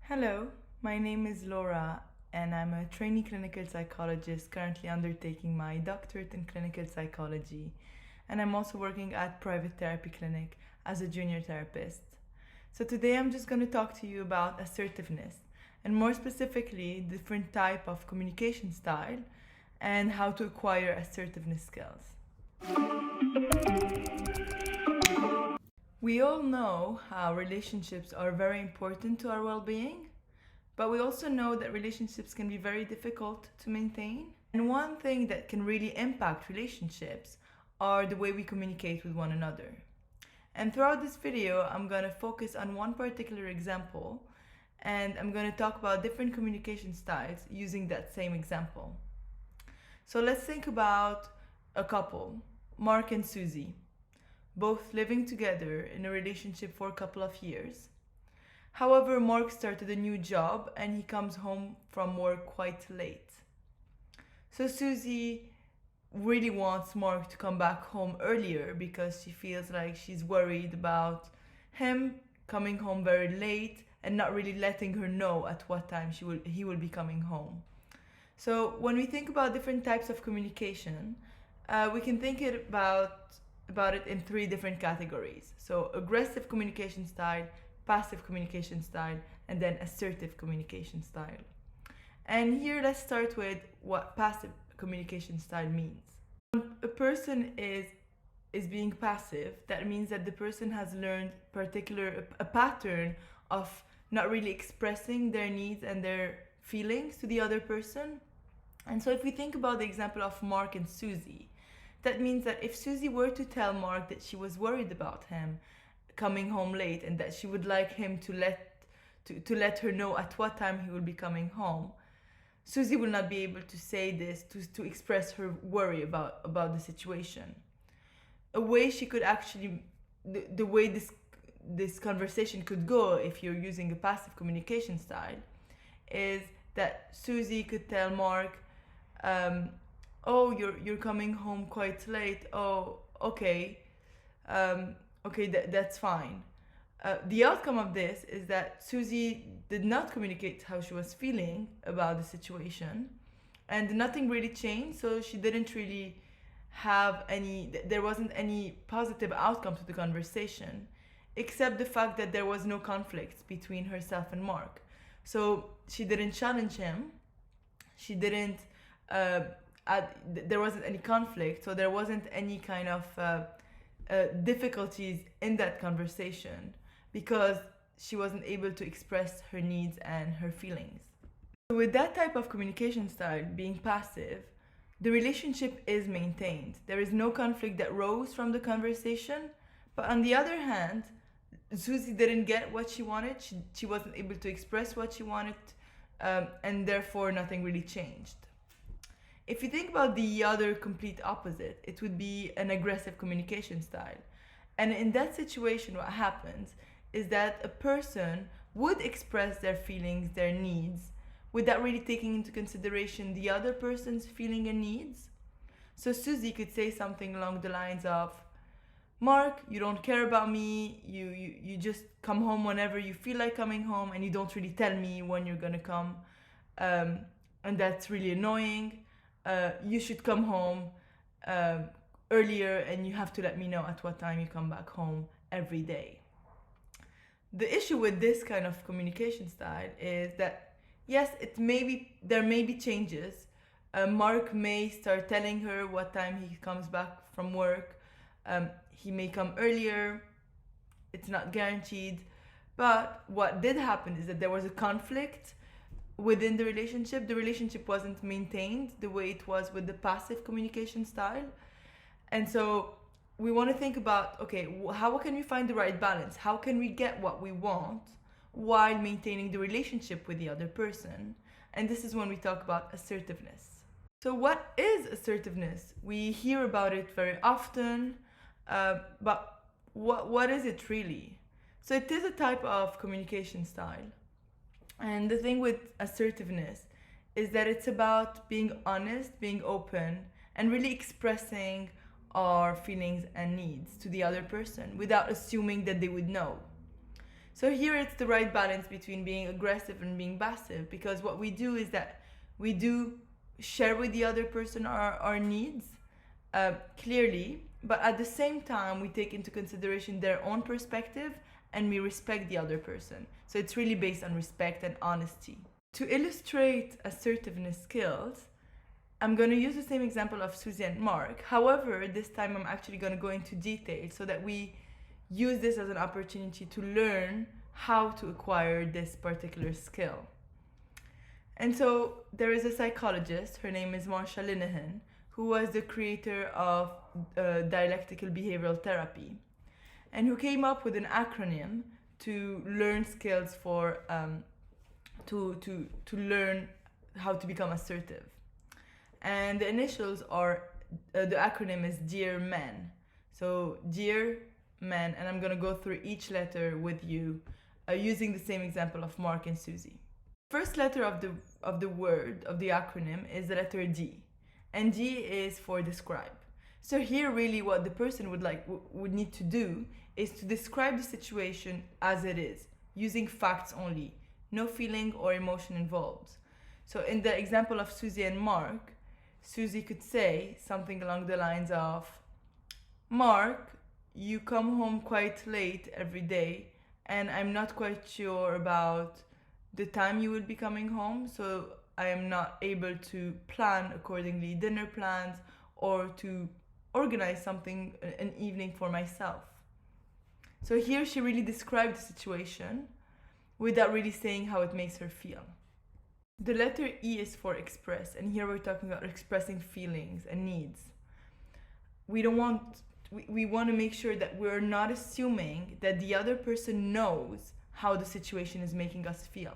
Hello, my name is Laura and I'm a trainee clinical psychologist currently undertaking my doctorate in clinical psychology, and I'm also working at private therapy clinic as a junior therapist. So today I'm just going to talk to you about assertiveness and more specifically different type of communication style and how to acquire assertiveness skills. We all know how relationships are very important to our well-being, but we also know that relationships can be very difficult to maintain. And one thing that can really impact relationships are the way we communicate with one another. And throughout this video, I'm going to focus on one particular example, and I'm going to talk about different communication styles using that same example. So let's think about a couple, Mark and Susie, both living together in a relationship for a couple of years. However, Mark started a new job and he comes home from work quite late. So Susie really wants Mark to come back home earlier because she feels like she's worried about him coming home very late and not really letting her know at what time he will be coming home. So when we think about different types of communication, we can think about it in three different categories. So aggressive communication style, passive communication style, and then assertive communication style. And here let's start with what passive communication style means. When a person is being passive, that means that the person has learned a pattern of not really expressing their needs and their feelings to the other person. And so if we think about the example of Mark and Susie, that means that if Susie were to tell Mark that she was worried about him coming home late and that she would like him to let her know at what time he will be coming home, Susie will not be able to say this to express her worry about the situation. A way she could actually, the way this conversation could go if you're using a passive communication style is that Susie could tell Mark, oh, you're coming home quite late. Oh, okay. Okay, that's fine. The outcome of this is that Susie did not communicate how she was feeling about the situation, and nothing really changed, so she didn't really there wasn't any positive outcome to the conversation, except the fact that there was no conflict between herself and Mark. So she didn't challenge him, she didn't there wasn't any conflict, so there wasn't any kind of difficulties in that conversation because she wasn't able to express her needs and her feelings. So with that type of communication style, being passive, the relationship is maintained. There is no conflict that rose from the conversation, but on the other hand, Susie didn't get what she wanted. She wasn't able to express what she wanted, and therefore nothing really changed. If you think about the other complete opposite, it would be an aggressive communication style. And in that situation, what happens is that a person would express their feelings, their needs, without really taking into consideration the other person's feeling and needs. So Susie could say something along the lines of, Mark, you don't care about me, you just come home whenever you feel like coming home and you don't really tell me when you're gonna come, and that's really annoying. You should come home earlier and you have to let me know at what time you come back home every day. The issue with this kind of communication style is that, yes, there may be changes. Mark may start telling her what time he comes back from work. He may come earlier. It's not guaranteed. But what did happen is that there was a conflict within the relationship. The relationship wasn't maintained the way it was with the passive communication style. And so we want to think about, okay, how can we find the right balance? How can we get what we want while maintaining the relationship with the other person? And this is when we talk about assertiveness. So what is assertiveness? We hear about it very often, but what is it really? So it is a type of communication style. And the thing with assertiveness is that it's about being honest, being open, and really expressing our feelings and needs to the other person without assuming that they would know. So here it's the right balance between being aggressive and being passive, because what we do is that we do share with the other person our needs clearly, but at the same time we take into consideration their own perspective and we respect the other person. So it's really based on respect and honesty. To illustrate assertiveness skills, I'm going to use the same example of Susie and Mark. However, this time I'm actually going to go into detail so that we use this as an opportunity to learn how to acquire this particular skill. And so there is a psychologist, her name is Marsha Linehan, who was the creator of Dialectical Behaviour Therapy, and who came up with an acronym to learn skills for to learn how to become assertive. And the initials are the acronym is Dear Men. So Dear Men, and I'm gonna go through each letter with you using the same example of Mark and Susie. First letter of the word of the acronym is the letter D, and D is for describe. So here really what the person would need to do is to describe the situation as it is, using facts only, no feeling or emotion involved. So in the example of Susie and Mark, Susie could say something along the lines of, Mark, you come home quite late every day and I'm not quite sure about the time you will be coming home, so I am not able to plan accordingly dinner plans or to organize something, an evening for myself. So here she really described the situation without really saying how it makes her feel. The letter E is for express, and here we're talking about expressing feelings and needs. We want to make sure that we're not assuming that the other person knows how the situation is making us feel.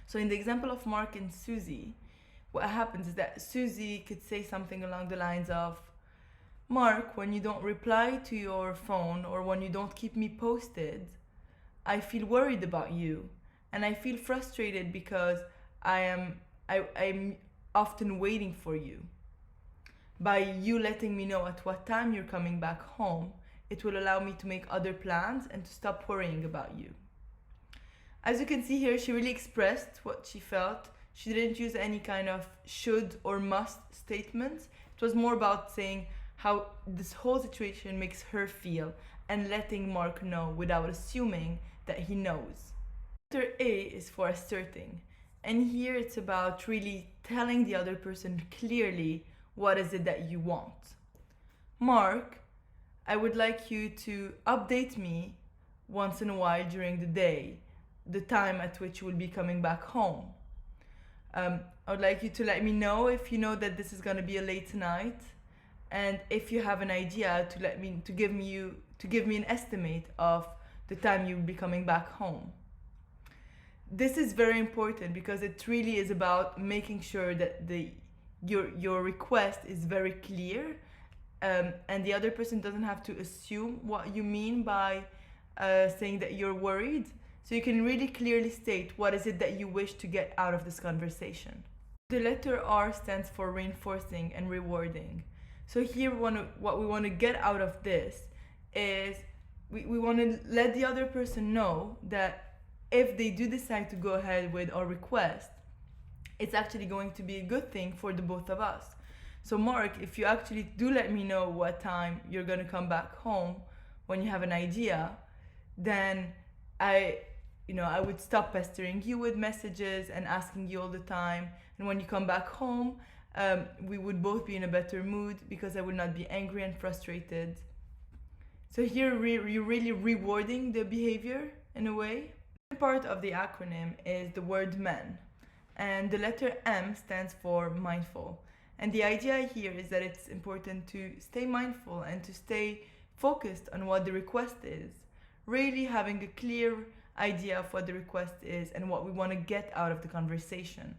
So in the example of Mark and Susie, what happens is that Susie could say something along the lines of, Mark, when you don't reply to your phone or when you don't keep me posted, I feel worried about you and I feel frustrated because I'm often waiting for you. By you letting me know at what time you're coming back home, it will allow me to make other plans and to stop worrying about you. As you can see here, she really expressed what she felt. She didn't use any kind of should or must statements. It was more about saying how this whole situation makes her feel and letting Mark know without assuming that he knows. Letter A is for asserting. And here it's about really telling the other person clearly what is it that you want. Mark, I would like you to update me once in a while during the day, the time at which you will be coming back home. I would like you to let me know if you know that this is going to be a late night, and if you have an idea to give me an estimate of the time you will be coming back home. This is very important because it really is about making sure that your request is very clear, and the other person doesn't have to assume what you mean by saying that you're worried. So you can really clearly state what is it that you wish to get out of this conversation. The letter R stands for reinforcing and rewarding. So here what we want to get out of this is we want to let the other person know that if they do decide to go ahead with our request, it's actually going to be a good thing for the both of us. So Mark, if you actually do let me know what time you're going to come back home when you have an idea, then I would stop pestering you with messages and asking you all the time. And when you come back home, we would both be in a better mood because I would not be angry and frustrated. So here you're really rewarding the behavior in a way. The part of the acronym is the word men. And the letter M stands for mindful. And the idea here is that it's important to stay mindful and to stay focused on what the request is. Really having a clear idea of what the request is and what we want to get out of the conversation.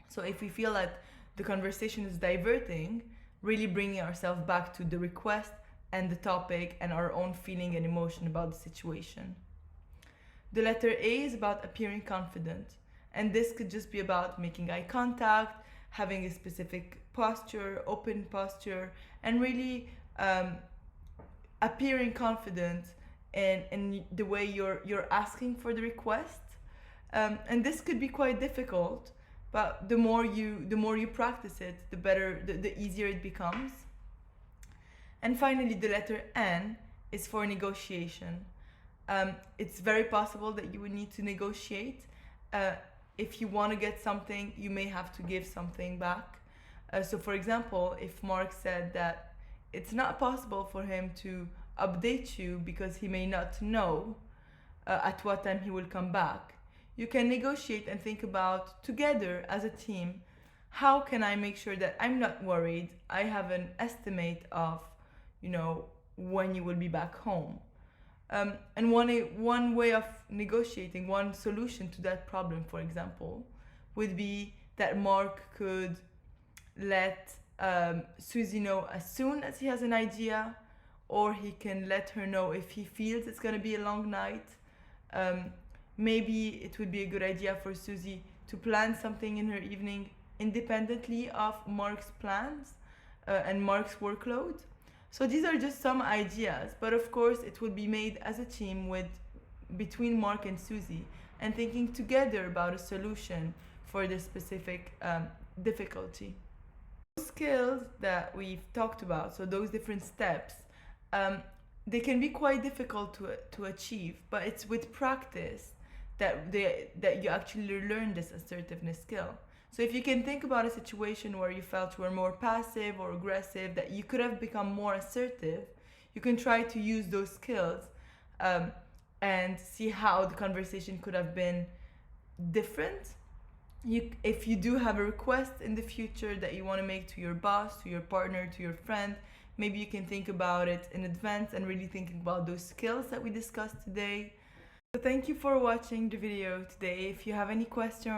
So if we feel that the conversation is diverting, really bringing ourselves back to the request and the topic and our own feeling and emotion about the situation. The letter A is about appearing confident, and this could just be about making eye contact, having a specific posture, open posture, and really appearing confident and the way you're asking for the request. And this could be quite difficult, but the more you practice it, the better, the easier it becomes. And finally, the letter N is for negotiation. It's very possible that you would need to negotiate. If you want to get something, you may have to give something back. So for example, if Mark said that it's not possible for him to update you because he may not know at what time he will come back, you can negotiate and think about, together as a team, how can I make sure that I'm not worried? I have an estimate of, when you will be back home. And one way of negotiating, one solution to that problem, for example, would be that Mark could let Susie know as soon as he has an idea, or he can let her know if he feels it's going to be a long night. Maybe it would be a good idea for Susie to plan something in her evening independently of Mark's plans and Mark's workload. So these are just some ideas, but of course it will be made as a team between Mark and Susie, and thinking together about a solution for this specific difficulty. Those skills that we've talked about, so those different steps, they can be quite difficult to achieve, but it's with practice that you actually learn this assertiveness skill. So if you can think about a situation where you felt you were more passive or aggressive, that you could have become more assertive, you can try to use those skills and see how the conversation could have been different. If you do have a request in the future that you want to make to your boss, to your partner, to your friend, maybe you can think about it in advance and really thinking about those skills that we discussed today. So thank you for watching the video today. If you have any question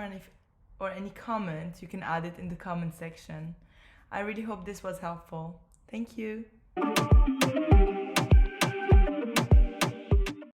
or any comment, you can add it in the comment section. I really hope this was helpful. Thank you.